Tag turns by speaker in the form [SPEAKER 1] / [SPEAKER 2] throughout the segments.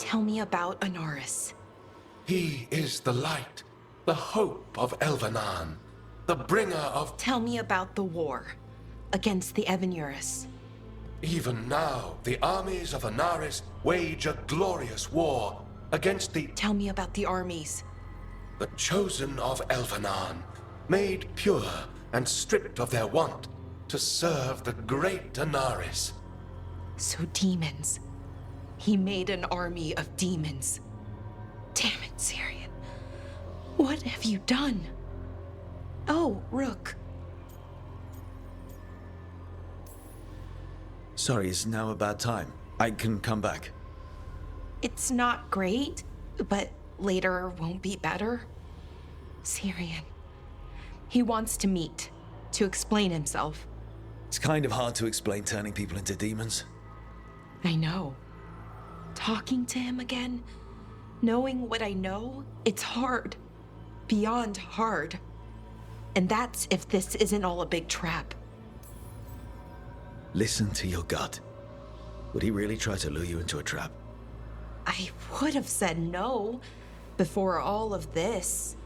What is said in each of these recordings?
[SPEAKER 1] Tell me about Anaris.
[SPEAKER 2] He is the light, the hope of Elvenan, the bringer of...
[SPEAKER 1] Tell me about the war against the Evenuris.
[SPEAKER 2] Even now, the armies of Anaris wage a glorious war against the...
[SPEAKER 1] Tell me about the armies.
[SPEAKER 2] The chosen of Elvenan, made pure and stripped of their want to serve the great Anaris.
[SPEAKER 1] So demons. He made an army of demons. Damn it, Syrian. What have you done? Oh, Rook.
[SPEAKER 3] Sorry, it's now a bad time. I can come back.
[SPEAKER 1] It's not great, but later won't be better. Syrian. He wants to meet, to explain himself.
[SPEAKER 3] It's kind of hard to explain turning people into demons.
[SPEAKER 1] I know. Talking to him again, knowing what I know, it's hard. Beyond hard. And that's if this isn't all a big trap.
[SPEAKER 3] Listen to your gut. Would he really try to lure you into a trap?
[SPEAKER 1] I would have said no before all of this.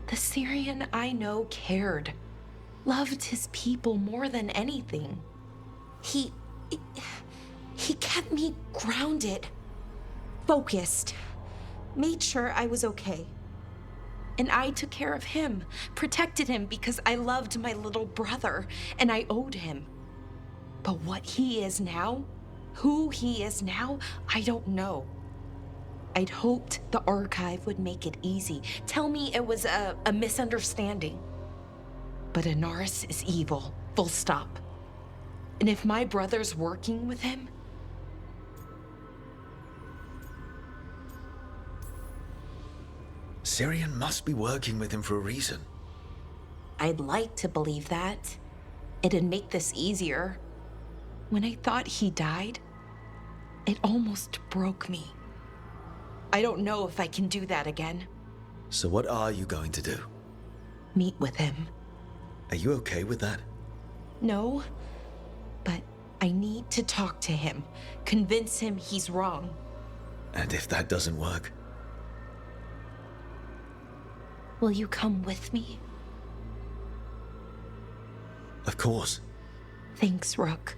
[SPEAKER 1] The Syrian I know cared, loved his people more than anything. He kept me grounded, focused, made sure I was okay. And I took care of him, protected him because I loved my little brother and I owed him. But what he is now, who he is now, I don't know. I'd hoped the archive would make it easy, tell me it was a misunderstanding. But Anaris is evil, full stop. And if my brother's working with him,
[SPEAKER 3] Syrian must be working with him for a reason.
[SPEAKER 1] I'd like to believe that. It'd make this easier. When I thought he died, it almost broke me. I don't know if I can do that again.
[SPEAKER 3] So what are you going to do?
[SPEAKER 1] Meet with him.
[SPEAKER 3] Are you okay with that?
[SPEAKER 1] No, but I need to talk to him, convince him he's wrong.
[SPEAKER 3] And if that doesn't work?
[SPEAKER 1] Will you come with me?
[SPEAKER 3] Of course.
[SPEAKER 1] Thanks, Rook.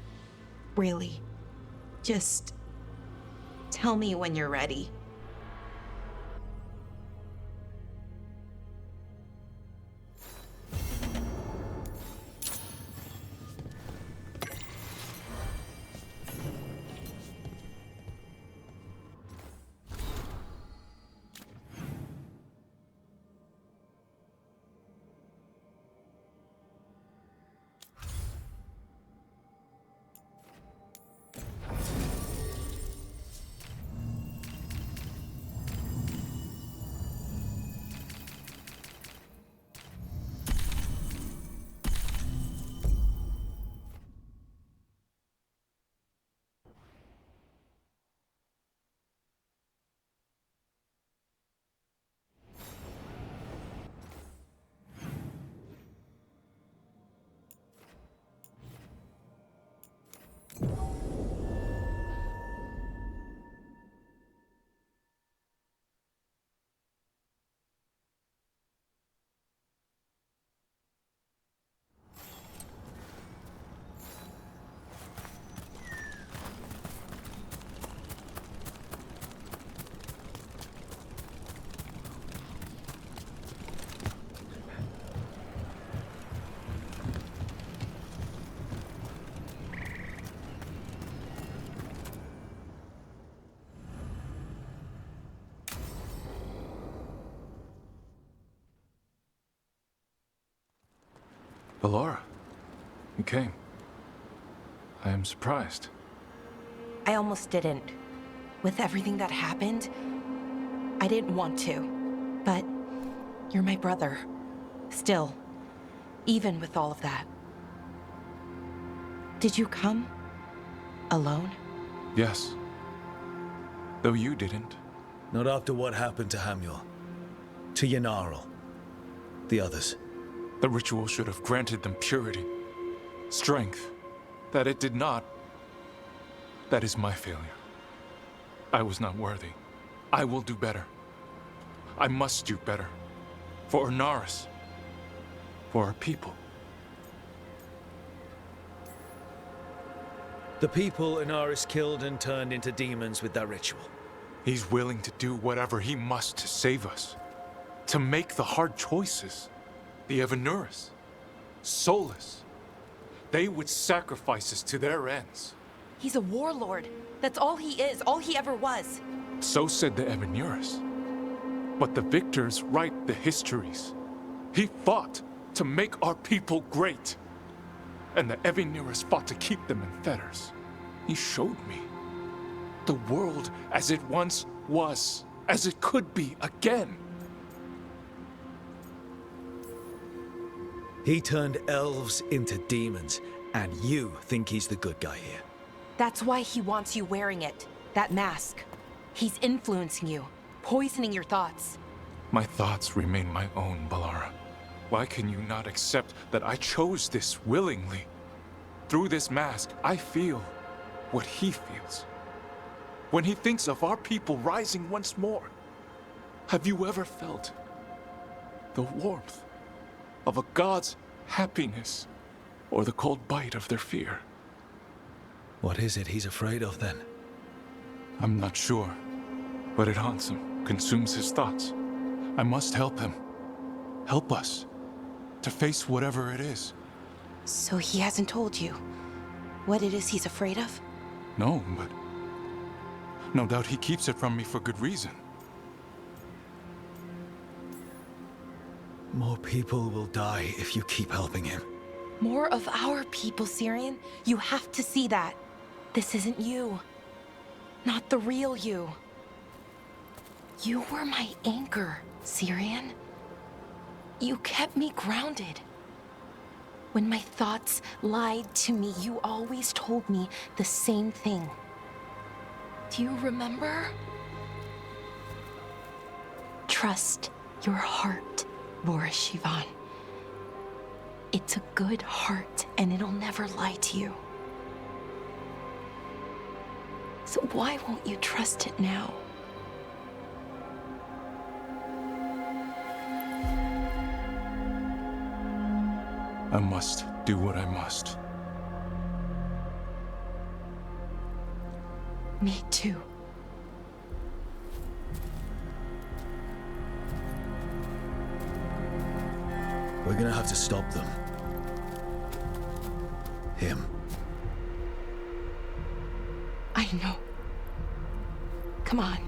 [SPEAKER 1] Really. Just tell me when you're ready.
[SPEAKER 4] Laura, you came. I am surprised.
[SPEAKER 1] I almost didn't. With everything that happened, I didn't want to. But you're my brother. Still. Even with all of that. Did you come? Alone?
[SPEAKER 4] Yes. Though you didn't.
[SPEAKER 3] Not after what happened to Hamuel. To Yanarl. The others.
[SPEAKER 4] The ritual should have granted them purity. Strength. That it did not. That is my failure. I was not worthy. I will do better. I must do better. For Ornaris. For our people.
[SPEAKER 3] The people Ornaris killed and turned into demons with that ritual.
[SPEAKER 4] He's willing to do whatever he must to save us. To make the hard choices. The Evanuris. Soulless. They would sacrifice us to their ends.
[SPEAKER 1] He's a warlord. That's all he is, all he ever was.
[SPEAKER 4] So said the Evanuris. But the victors write the histories. He fought to make our people great. And the Evanuris fought to keep them in fetters. He showed me the world as it once was, as it could be again.
[SPEAKER 3] He turned elves into demons, and you think he's the good guy here.
[SPEAKER 1] That's why he wants you wearing it, that mask. He's influencing you, poisoning your thoughts.
[SPEAKER 4] My thoughts remain my own, Balara. Why can you not accept that I chose this willingly? Through this mask, I feel what he feels. When he thinks of our people rising once more, have you ever felt the warmth of a god's happiness or the cold bite of their fear?
[SPEAKER 3] What is it he's afraid of then?
[SPEAKER 4] I'm not sure, but it haunts him, consumes his thoughts. I must help him. Help us to face whatever it is.
[SPEAKER 1] So he hasn't told you what it is he's afraid of?
[SPEAKER 4] No, but no doubt he keeps it from me for good reason.
[SPEAKER 3] More people will die if you keep helping him.
[SPEAKER 1] More of our people, Syrian. You have to see that. This isn't you. Not the real you. You were my anchor, Syrian. You kept me grounded. When my thoughts lied to me, you always told me the same thing. Do you remember? Trust your heart, RusithHyam. It's a good heart, and it'll never lie to you. So why won't you trust it now?
[SPEAKER 4] I must do what I must.
[SPEAKER 1] Me too.
[SPEAKER 3] We're gonna have to stop them. Him.
[SPEAKER 1] I know. Come on.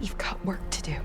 [SPEAKER 1] You've got work to do.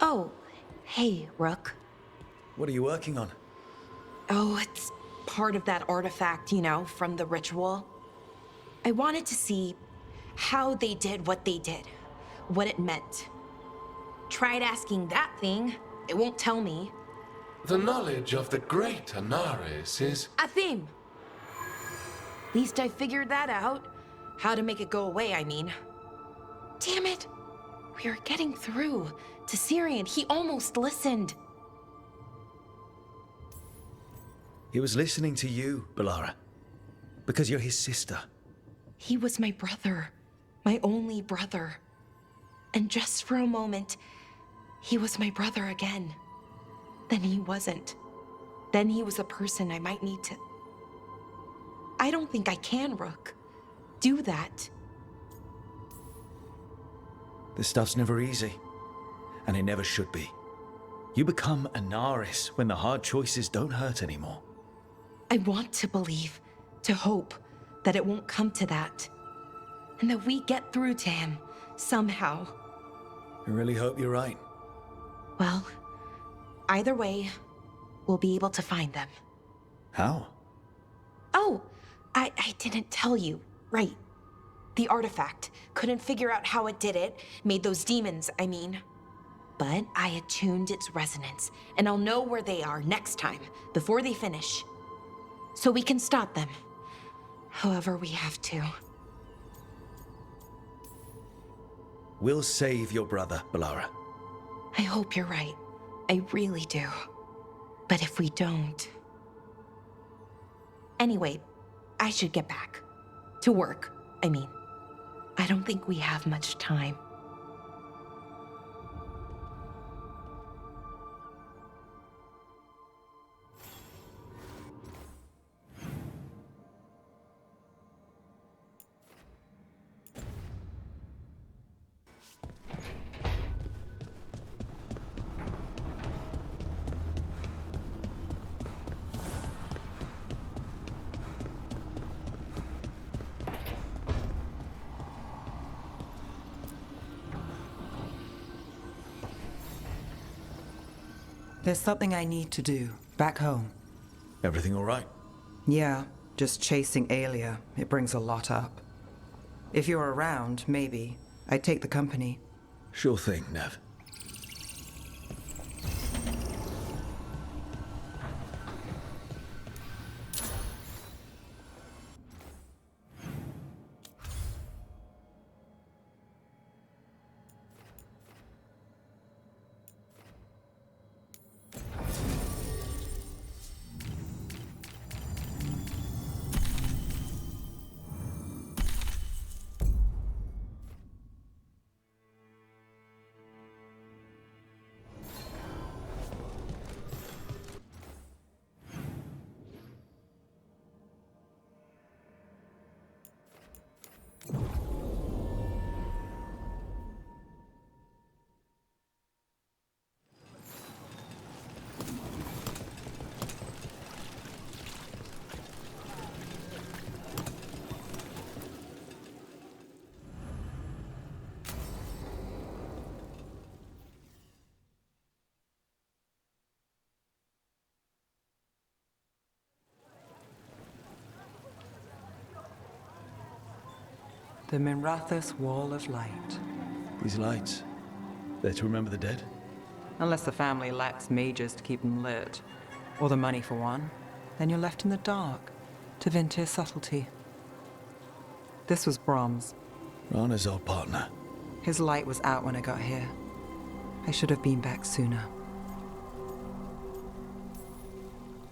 [SPEAKER 1] Oh, hey, Rook.
[SPEAKER 3] What are you working on?
[SPEAKER 1] Oh, it's part of that artifact, you know, from the ritual. I wanted to see how they did what they did, what it meant. Tried asking that thing, it won't tell me.
[SPEAKER 2] The knowledge of the great Ornaris is...
[SPEAKER 1] A theme. Least I figured that out. How to make it go away, I mean. Damn it. We are getting through to Syrian. He almost listened.
[SPEAKER 3] He was listening to you, Balara. Because you're his sister.
[SPEAKER 1] He was my brother. My only brother. And just for a moment, He was my brother again. Then he wasn't. Then he was a person I might need to... I don't think I can, Rook. Do that.
[SPEAKER 3] This stuff's never easy. And it never should be. You become a Naris when the hard choices don't hurt anymore.
[SPEAKER 1] I want to believe, to hope, that it won't come to that. And that we get through to him, somehow.
[SPEAKER 3] I really hope you're right.
[SPEAKER 1] Well, either way, we'll be able to find them.
[SPEAKER 3] How?
[SPEAKER 1] Oh, I didn't tell you. Right. The artifact. Couldn't figure out how it did it. Made those demons, I mean. But I attuned its resonance, and I'll know where they are next time, before they finish. So we can stop them. However we have to.
[SPEAKER 3] We'll save your brother, Balara.
[SPEAKER 1] I hope you're right. I really do. But if we don't... Anyway, I should get back. To work, I mean. I don't think we have much time.
[SPEAKER 5] There's something I need to do, back home.
[SPEAKER 3] Everything all right?
[SPEAKER 5] Yeah, just chasing Aelia. It brings a lot up. If you're around, maybe. I'd take the company.
[SPEAKER 3] Sure thing, Nev.
[SPEAKER 5] The Minrathous Wall of Light.
[SPEAKER 3] These lights, they're to remember the dead?
[SPEAKER 5] Unless the family lacks mages to keep them lit. Or the money for one. Then you're left in the dark, to Vintir's subtlety. This was Brahms.
[SPEAKER 3] Rana's old partner.
[SPEAKER 5] His light was out when I got here. I should have been back sooner.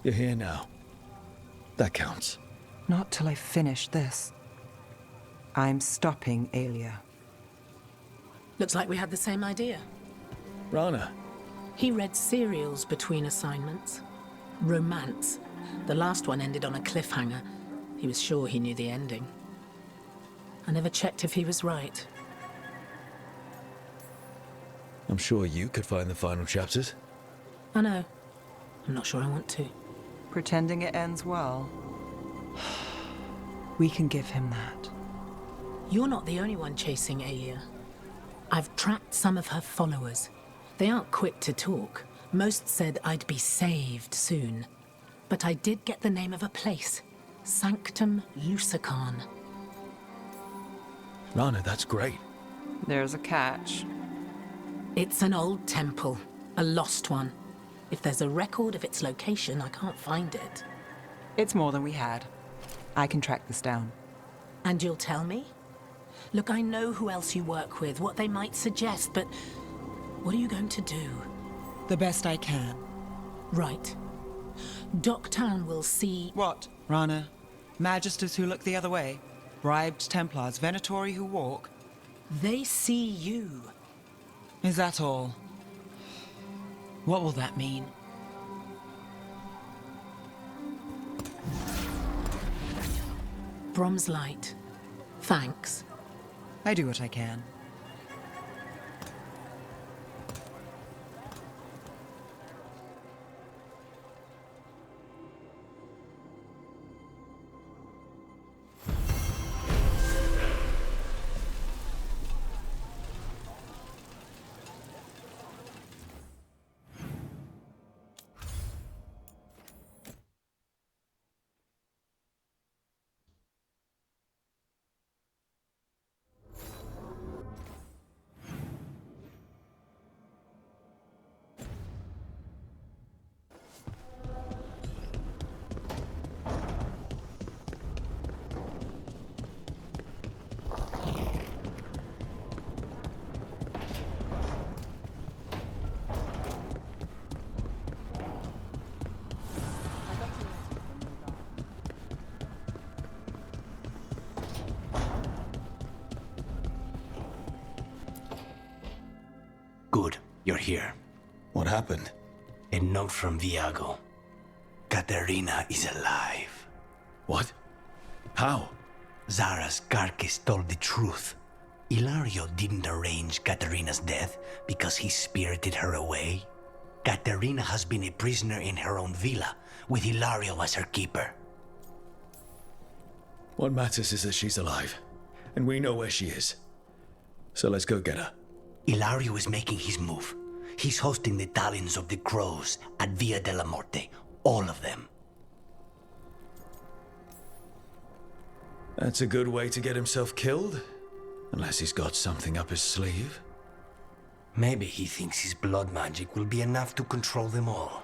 [SPEAKER 3] You're here now. That counts.
[SPEAKER 5] Not till I finish this. I'm stopping Aelia.
[SPEAKER 6] Looks like we had the same idea.
[SPEAKER 3] Rana.
[SPEAKER 6] He read serials between assignments. Romance. The last one ended on a cliffhanger. He was sure he knew the ending. I never checked if he was right.
[SPEAKER 3] I'm sure you could find the final chapters.
[SPEAKER 6] I know. I'm not sure I want to.
[SPEAKER 5] Pretending it ends well. We can give him that.
[SPEAKER 6] You're not the only one chasing Aelia. I've tracked some of her followers. They aren't quick to talk. Most said I'd be saved soon. But I did get the name of a place. Sanctum Lucican.
[SPEAKER 3] Rana, that's great.
[SPEAKER 5] There's a catch.
[SPEAKER 6] It's an old temple. A lost one. If there's a record of its location, I can't find it.
[SPEAKER 5] It's more than we had. I can track this down.
[SPEAKER 6] And you'll tell me? Look, I know who else you work with, what they might suggest, but what are you going to do?
[SPEAKER 5] The best I can.
[SPEAKER 6] Right. Docktown will see...
[SPEAKER 5] What, Rana? Magisters who look the other way? Bribed Templars, Venatori who walk?
[SPEAKER 6] They see you.
[SPEAKER 5] Is that all?
[SPEAKER 6] What will that mean? Brom's light. Thanks.
[SPEAKER 5] I do what I can.
[SPEAKER 7] Good, you're here.
[SPEAKER 3] What happened?
[SPEAKER 7] A note from Viago. Katerina is alive.
[SPEAKER 3] What? How?
[SPEAKER 7] Zara's carcass told the truth. Ilario didn't arrange Katerina's death because he spirited her away. Katerina has been a prisoner in her own villa, with Ilario as her keeper.
[SPEAKER 3] What matters is that she's alive, and we know where she is. So let's go get her.
[SPEAKER 7] Ilario is making his move. He's hosting the talons of the crows at Via della Morte. All of them.
[SPEAKER 3] That's a good way to get himself killed. Unless he's got something up his sleeve.
[SPEAKER 7] Maybe he thinks his blood magic will be enough to control them all.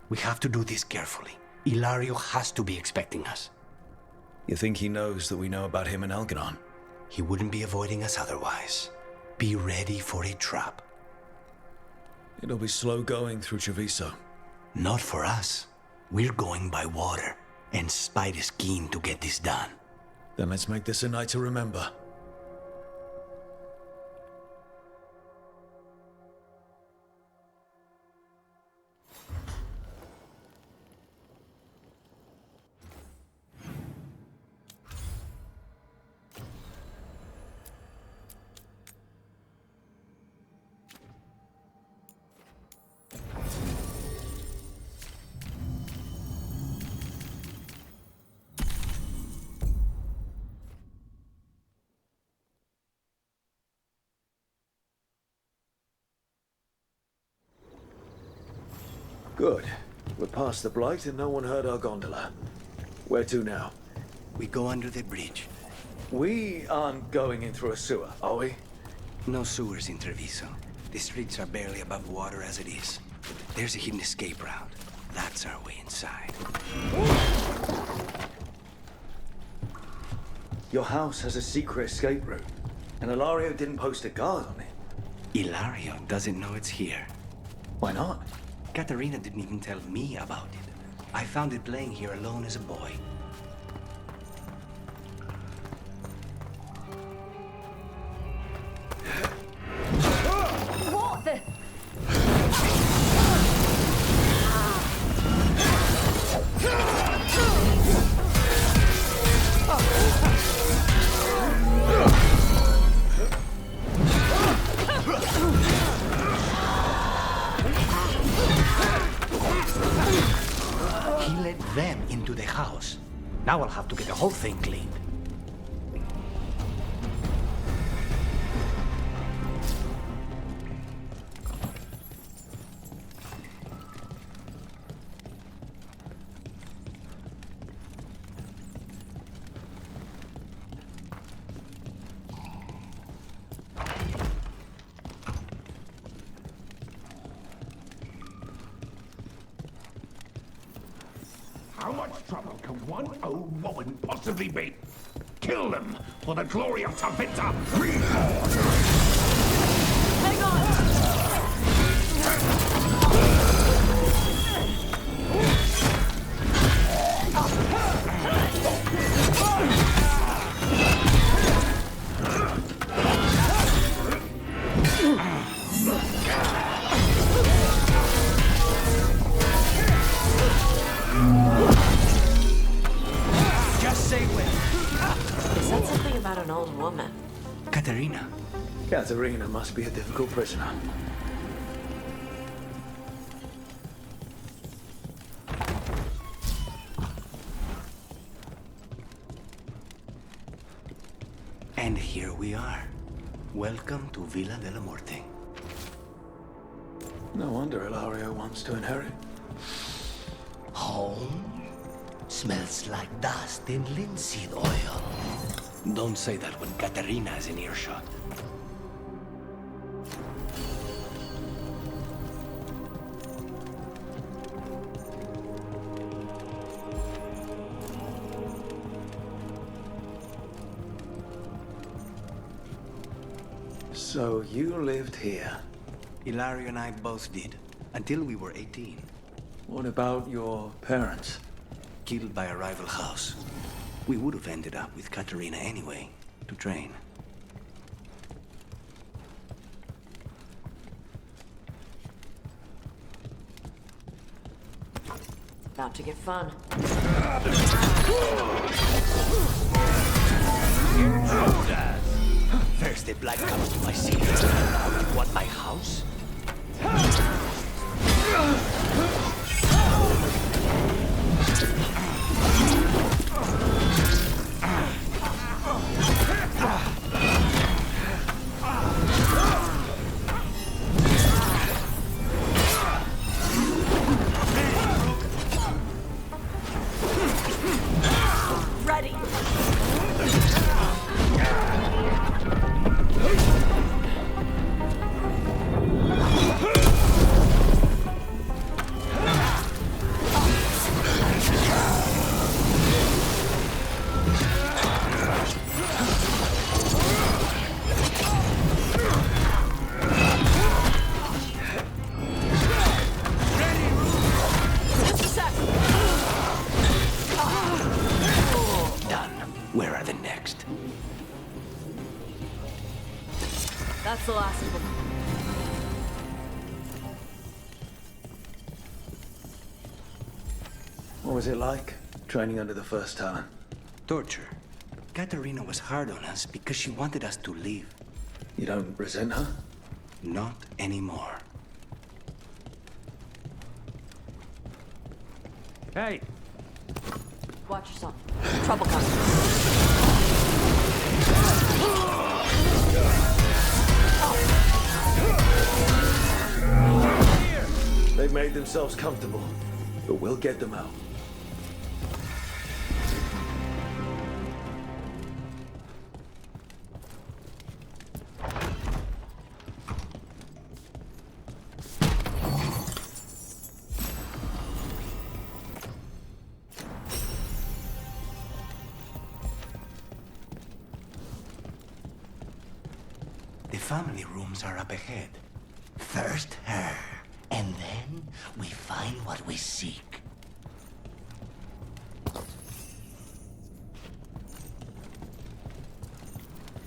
[SPEAKER 7] We have to do this carefully. Ilario has to be expecting us.
[SPEAKER 3] You think he knows that we know about him and Algernon?
[SPEAKER 7] He wouldn't be avoiding us otherwise. Be ready for a trap.
[SPEAKER 3] It'll be slow going through Treviso.
[SPEAKER 7] Not for us. We're going by water, and Spite is keen to get this done.
[SPEAKER 3] Then let's make this a night to remember. Good. We're past the Blight and no one heard our gondola. Where to now?
[SPEAKER 7] We go under the bridge.
[SPEAKER 3] We aren't going in through a sewer, are we?
[SPEAKER 7] No sewers in Treviso. The streets are barely above water as it is. There's a hidden escape route. That's our way inside.
[SPEAKER 3] Your house has a secret escape route, and Ilario didn't post a guard on it.
[SPEAKER 7] Ilario doesn't know it's here.
[SPEAKER 3] Why not?
[SPEAKER 7] Katerina didn't even tell me about it. I found it playing here alone as a boy.
[SPEAKER 8] What the?
[SPEAKER 7] He let them into the house. Now I'll have to get the whole thing cleaned.
[SPEAKER 2] How much trouble can one old woman possibly be? Kill them for the glory of Tavinta Reborn!
[SPEAKER 8] Hang on! an old woman.
[SPEAKER 7] Katerina.
[SPEAKER 3] Katerina must be a difficult prisoner.
[SPEAKER 7] And here we are. Welcome to Villa de la Muerte.
[SPEAKER 3] No wonder Ilario wants to inherit.
[SPEAKER 7] Home? Smells like dust and linseed oil. Don't say that when Katerina is in earshot.
[SPEAKER 3] So you lived here.
[SPEAKER 7] Ilario and I both did, until we were 18.
[SPEAKER 3] What about your parents?
[SPEAKER 7] Killed by a rival house. We would have ended up with Katerina anyway, to train.
[SPEAKER 8] About to get fun.
[SPEAKER 7] First the black comes to my city. Now you want my house?
[SPEAKER 8] Ready! Just a sec!
[SPEAKER 7] Done. Where are the next?
[SPEAKER 8] That's the last of them.
[SPEAKER 3] What was it like, training under the first Talon?
[SPEAKER 7] Torture. Katerina was hard on us because she wanted us to leave.
[SPEAKER 3] You don't resent her?
[SPEAKER 7] Not anymore.
[SPEAKER 3] Hey!
[SPEAKER 8] Watch yourself. Trouble coming.
[SPEAKER 3] They've made themselves comfortable, but we'll get them out.
[SPEAKER 7] The family rooms are up ahead. First her, and then we find what we seek.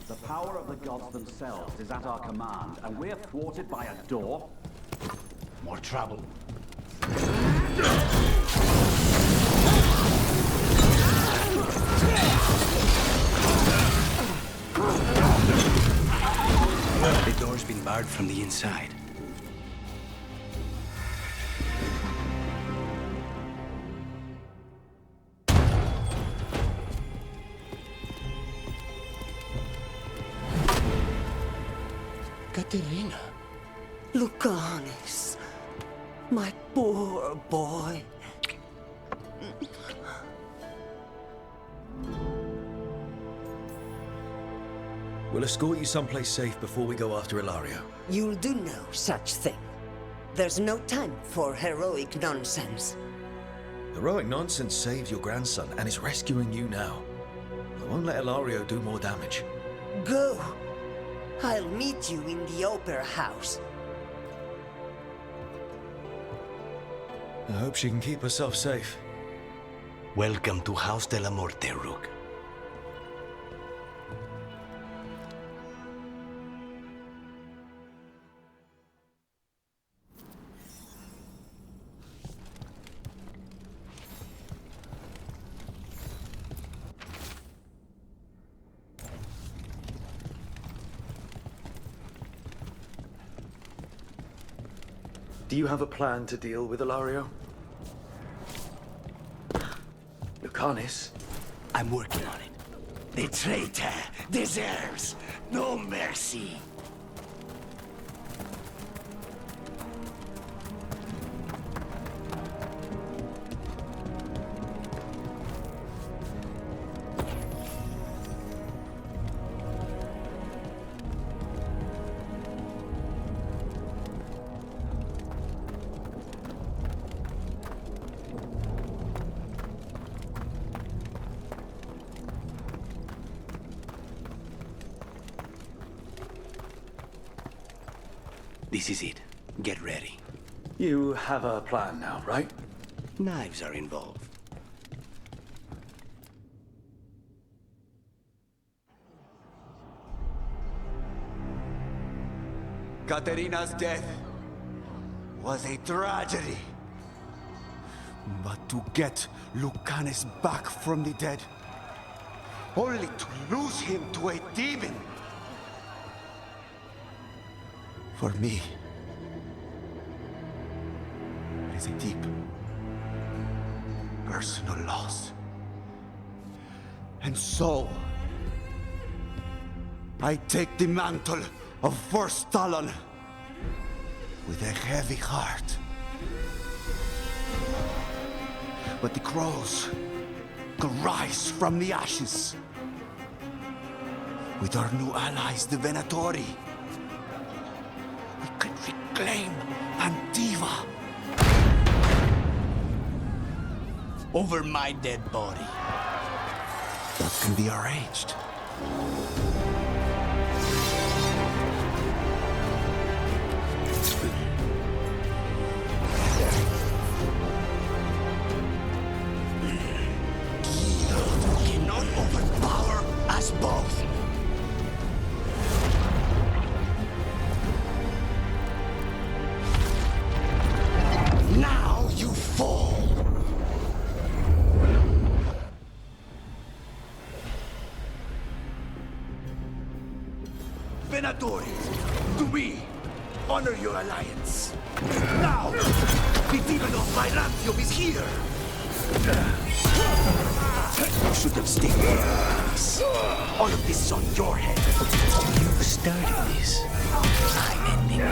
[SPEAKER 9] The power of the gods themselves is at our command, and we're thwarted by a door?
[SPEAKER 7] More trouble. The door's been barred from the inside. Katerina.
[SPEAKER 10] Lucanis, my poor boy.
[SPEAKER 3] We'll escort you someplace safe before we go after Ilario.
[SPEAKER 10] You'll do no such thing. There's no time for heroic nonsense.
[SPEAKER 3] Heroic nonsense saved your grandson and is rescuing you now. I won't let Ilario do more damage.
[SPEAKER 10] Go. I'll meet you in the opera house.
[SPEAKER 3] I hope she can keep herself safe.
[SPEAKER 7] Welcome to House de la Muerte, Rook.
[SPEAKER 3] Do you have a plan to deal with Ilario? Lucanis?
[SPEAKER 7] I'm working on it. The traitor deserves no mercy. This is it. Get ready.
[SPEAKER 3] You have a plan now, right?
[SPEAKER 7] Knives are involved.
[SPEAKER 11] Katerina's death was a tragedy. But to get Lucanis back from the dead, only to lose him to a demon, for me, it is a deep, personal loss. And so, I take the mantle of First Talon with a heavy heart. But the crows could rise from the ashes. With our new allies, the Venatori, we could reclaim Antiva.
[SPEAKER 7] Over my dead body.
[SPEAKER 11] That can be arranged.
[SPEAKER 7] Cannot overpower us both. Now you fall.
[SPEAKER 11] Venatori, to me, honor your alliance. Now, the demon of Vibrante is here. You should have stayed there. All of this is on your head.
[SPEAKER 7] You started this. I'm ending it.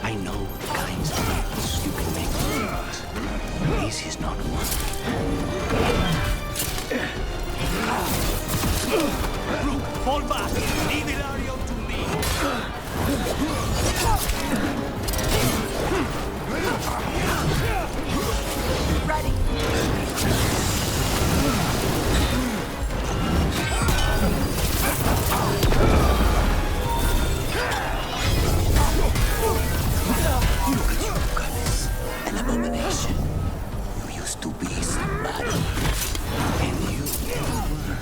[SPEAKER 7] I know the kinds of deals you can make with us. This is not one. Rook, hold back! Leave Ilario to me! Look at you, Lucanis. An abomination. You used to be somebody. And you never were.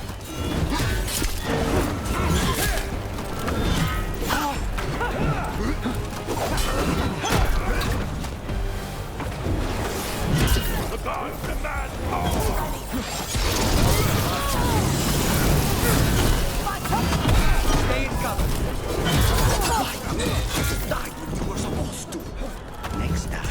[SPEAKER 2] The gods demand power!
[SPEAKER 11] Stay in cover. Die when you were supposed to.
[SPEAKER 7] Next time.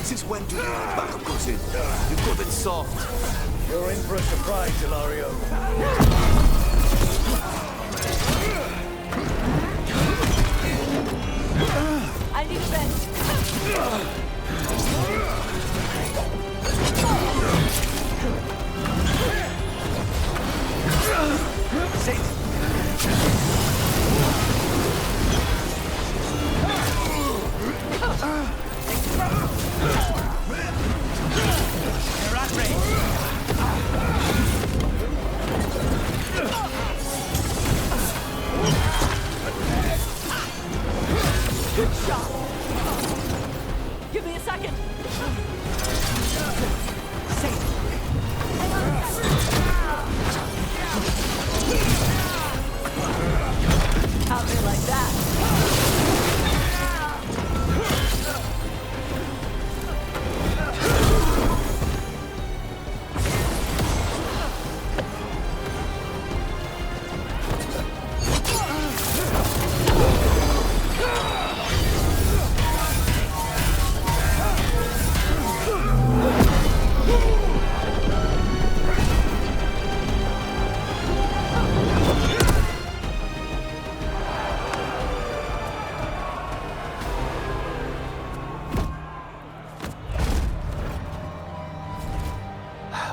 [SPEAKER 11] Since when do you have backup goes in? You're good and soft.
[SPEAKER 3] You're in for a surprise, Ilario.
[SPEAKER 8] I need a vent. Good shot. Give me a second. Out there like that.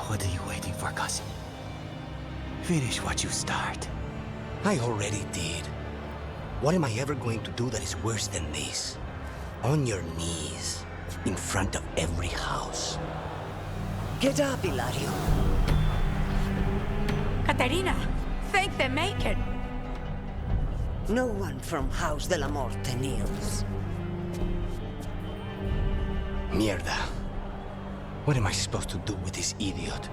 [SPEAKER 7] What are you waiting for, cousin? Finish what you start. I already did. What am I ever going to do that is worse than this? On your knees, in front of every house.
[SPEAKER 10] Get up, Hilario.
[SPEAKER 12] Caterina, thank the Maker.
[SPEAKER 10] No one from House de la Morte kneels.
[SPEAKER 7] Mierda. What am I supposed to do with this idiot?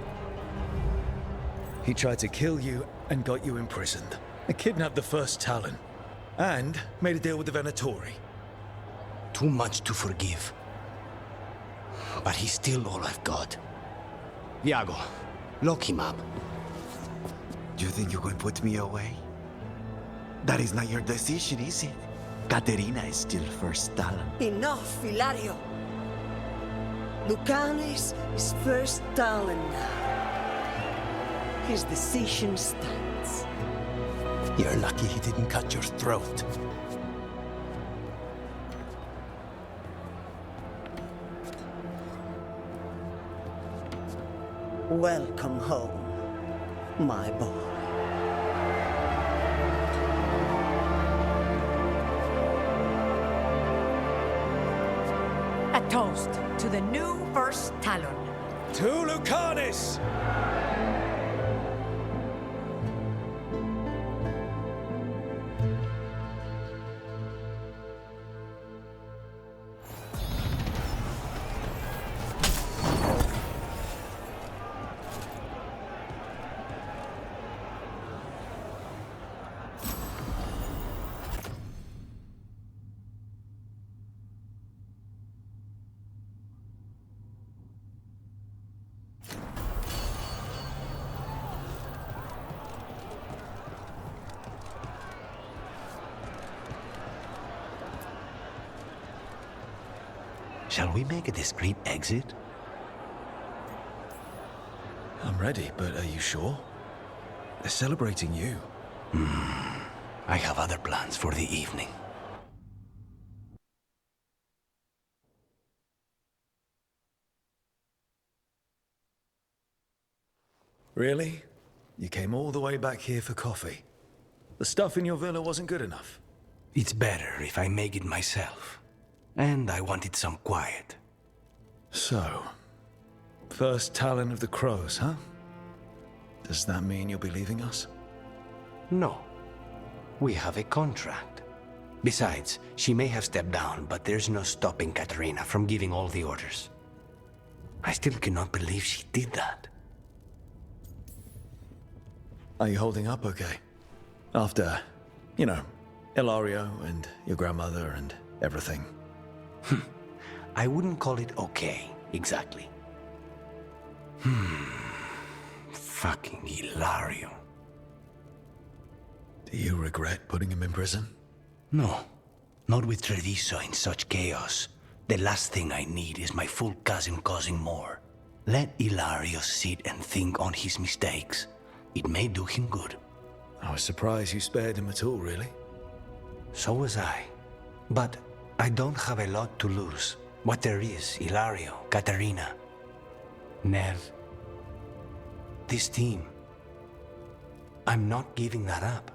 [SPEAKER 3] He tried to kill you and got you imprisoned. And kidnapped the first Talon. And made a deal with the Venatori.
[SPEAKER 7] Too much to forgive. But he's still all I've got. Iago, lock him up.
[SPEAKER 11] You think you can put me away? That is not your decision, is it? Caterina is still first Talon.
[SPEAKER 10] Enough, Hilario. Lucanes is first Talon now. His decision stands.
[SPEAKER 7] You're lucky he didn't cut your throat.
[SPEAKER 10] Welcome home, my boy.
[SPEAKER 12] A toast to the new first Talon.
[SPEAKER 3] To Lucanis!
[SPEAKER 7] Shall we make a discreet exit?
[SPEAKER 3] I'm ready, but are you sure? They're celebrating you.
[SPEAKER 7] I have other plans for the evening.
[SPEAKER 3] Really? You came all the way back here for coffee? The stuff in your villa wasn't good enough?
[SPEAKER 7] It's better if I make it myself. And I wanted some quiet.
[SPEAKER 3] So, first Talon of the Crows, huh? Does that mean you'll be leaving us?
[SPEAKER 7] No. We have a contract. Besides, she may have stepped down, but there's no stopping Caterina from giving all the orders. I still cannot believe she did that.
[SPEAKER 3] Are you holding up okay? After, you know, Ilario and your grandmother and everything.
[SPEAKER 7] I wouldn't call it okay, exactly. Fucking Ilario.
[SPEAKER 3] Do you regret putting him in prison?
[SPEAKER 7] No, not with Treviso in such chaos. The last thing I need is my full cousin causing more. Let Ilario sit and think on his mistakes. It may do him good.
[SPEAKER 3] I was surprised you spared him at all, really.
[SPEAKER 7] So was I. But I don't have a lot to lose. What there is, Ilario, Caterina, Nev, this team. I'm not giving that up.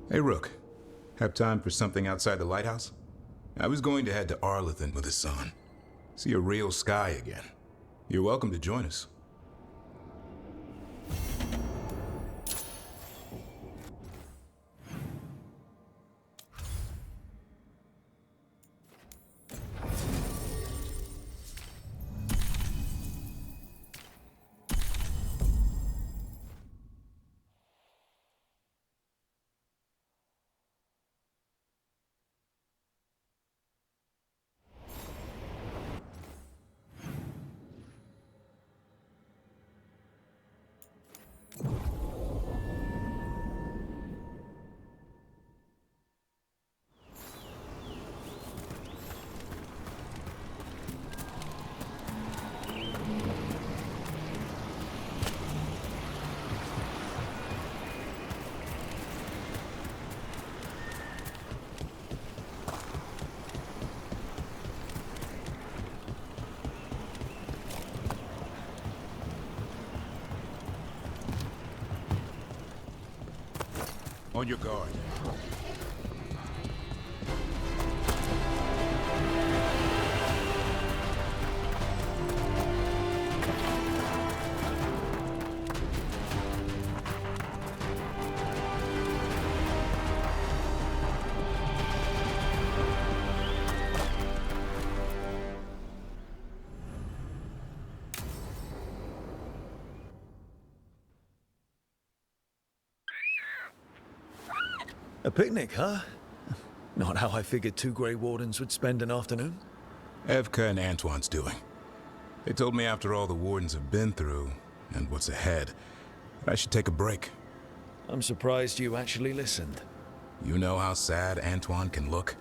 [SPEAKER 13] Hey, Rook. Have time for something outside the lighthouse? I was going to head to Arlithan with the sun. See a real sky again. You're welcome to join us. On your guard.
[SPEAKER 3] A picnic, huh? Not how I figured two Grey Wardens would spend an afternoon.
[SPEAKER 13] Evka and Antoine's doing. They told me after all the Wardens have been through, and what's ahead, that I should take a break.
[SPEAKER 3] I'm surprised you actually listened.
[SPEAKER 13] You know how sad Antoine can look?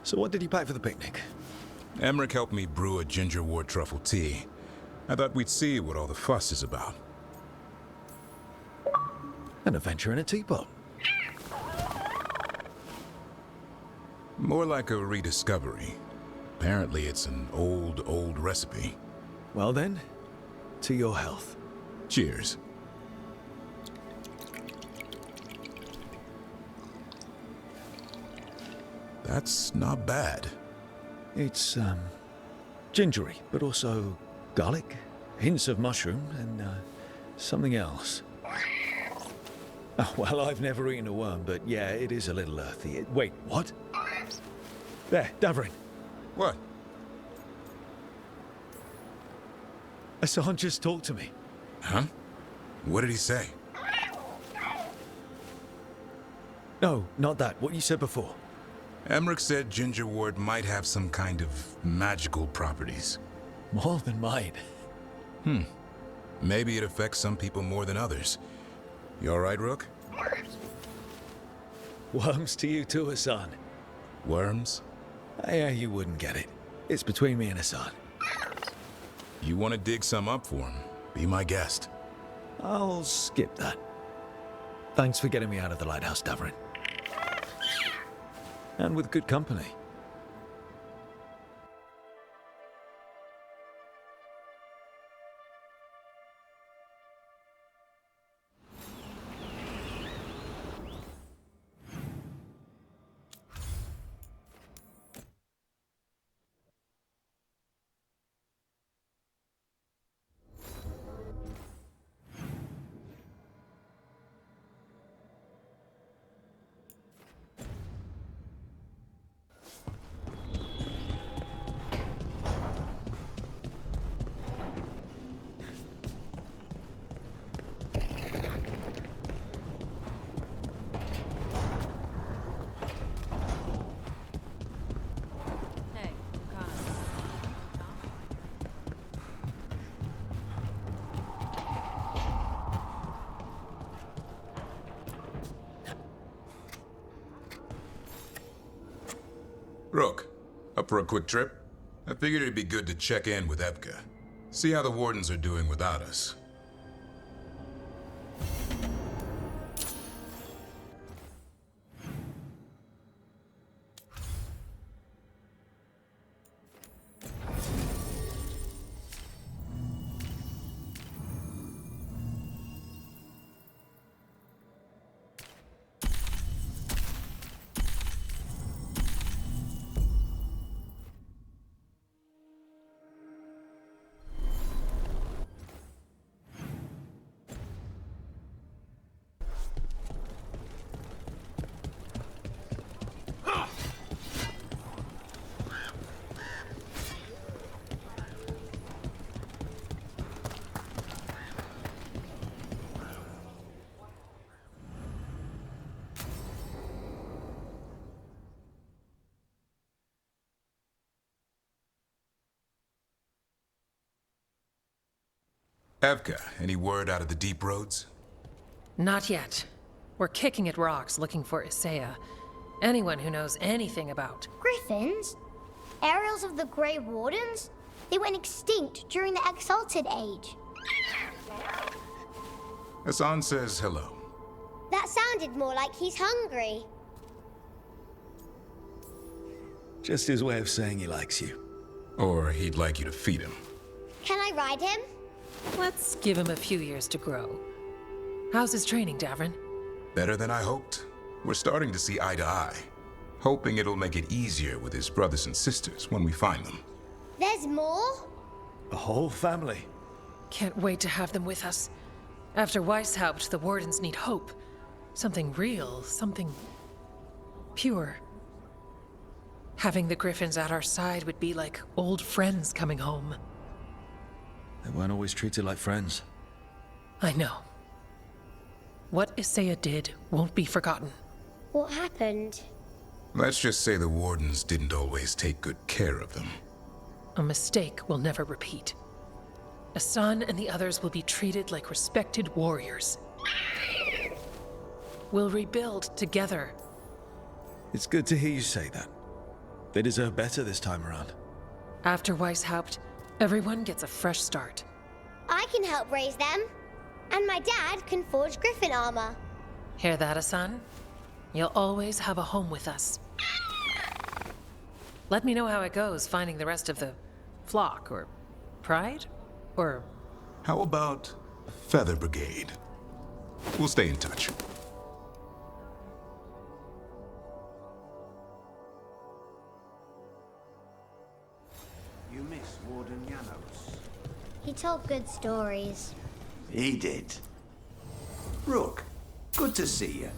[SPEAKER 3] So what did you pack for the picnic?
[SPEAKER 13] Emmerich helped me brew a ginger wort truffle tea. I thought we'd see what all the fuss is about.
[SPEAKER 3] An adventure in a teapot.
[SPEAKER 13] More like a rediscovery. Apparently it's an old recipe.
[SPEAKER 3] Well then, to your health.
[SPEAKER 13] Cheers. That's not bad.
[SPEAKER 3] It's, gingery, but also garlic, hints of mushroom, and, something else. Oh, well, I've never eaten a worm, but yeah, it is a little earthy. Wait, what? There, Davrin.
[SPEAKER 13] What?
[SPEAKER 3] Hassan just talked to me.
[SPEAKER 13] Huh? What did he say?
[SPEAKER 3] No, not that. What you said before.
[SPEAKER 13] Emmerich said ginger wort might have some kind of magical properties.
[SPEAKER 3] More than mine.
[SPEAKER 13] Maybe it affects some people more than others. You all right, Rook?
[SPEAKER 3] Worms to you too, Hassan.
[SPEAKER 13] Worms?
[SPEAKER 3] Yeah, you wouldn't get it. It's between me and Hassan.
[SPEAKER 13] You want to dig some up for him? Be my guest.
[SPEAKER 3] I'll skip that. Thanks for getting me out of the lighthouse, Davrin. And with good company.
[SPEAKER 13] Rook, up for a quick trip? I figured it'd be good to check in with Evka. See how the Wardens are doing without us. Evka, any word out of the deep roads?
[SPEAKER 14] Not yet. We're kicking at rocks looking for Isaiah. Anyone who knows anything about...
[SPEAKER 15] Griffins? Aerials of the Grey Wardens? They went extinct during the Exalted Age.
[SPEAKER 13] Hassan says hello.
[SPEAKER 15] That sounded more like he's hungry.
[SPEAKER 3] Just his way of saying he likes you.
[SPEAKER 13] Or he'd like you to feed him.
[SPEAKER 15] Can I ride him?
[SPEAKER 14] Let's give him a few years to grow. How's his training, Davrin?
[SPEAKER 13] Better than I hoped. We're starting to see eye to eye. Hoping it'll make it easier with his brothers and sisters when we find them.
[SPEAKER 15] There's more?
[SPEAKER 3] A whole family.
[SPEAKER 14] Can't wait to have them with us. After Weishaupt, the Wardens need hope. Something real, something... pure. Having the Griffins at our side would be like old friends coming home.
[SPEAKER 3] They weren't always treated like friends.
[SPEAKER 14] I know. What Isaiah did won't be forgotten.
[SPEAKER 15] What happened?
[SPEAKER 13] Let's just say the Wardens didn't always take good care of them.
[SPEAKER 14] A mistake will never repeat. Hassan and the others will be treated like respected warriors. We'll rebuild together.
[SPEAKER 3] It's good to hear you say that. They deserve better this time around.
[SPEAKER 14] After Weishaupt, everyone gets a fresh start.
[SPEAKER 15] I can help raise them. And my dad can forge Griffin armor.
[SPEAKER 14] Hear that, Hassan? You'll always have a home with us. Let me know how it goes finding the rest of the flock, or pride, or...
[SPEAKER 13] How about Feather Brigade? We'll stay in touch.
[SPEAKER 9] You miss Warden Janos.
[SPEAKER 15] He told good stories.
[SPEAKER 11] He did. Rook, good to see you.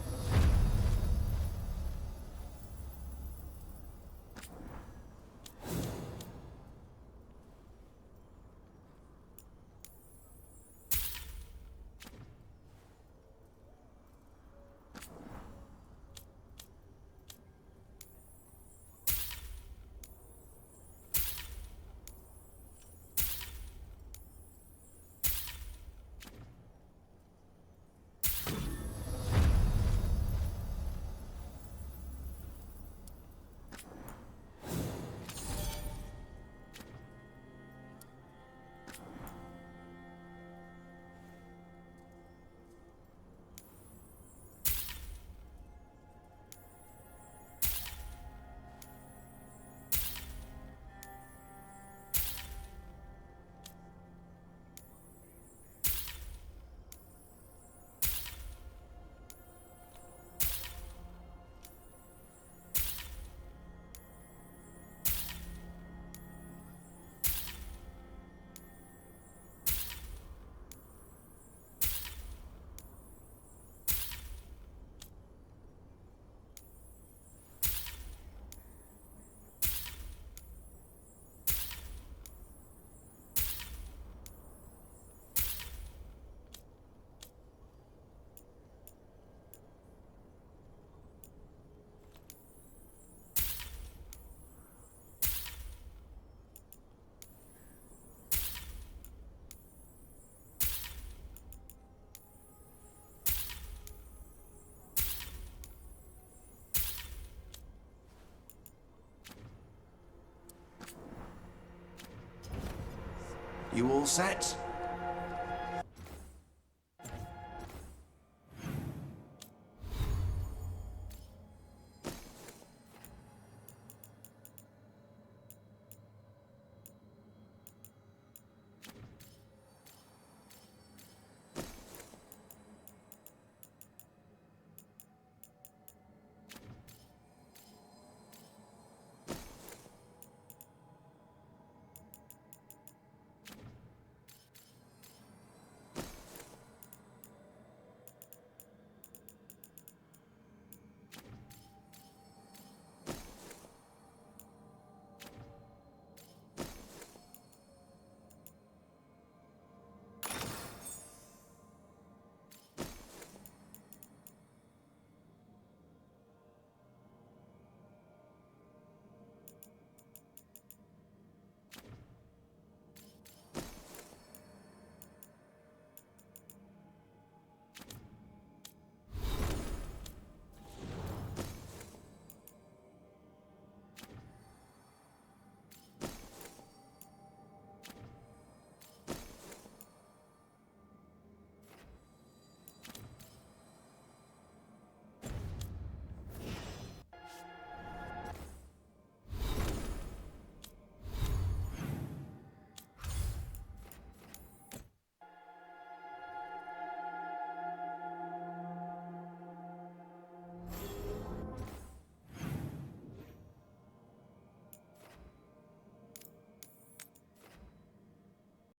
[SPEAKER 16] You all set?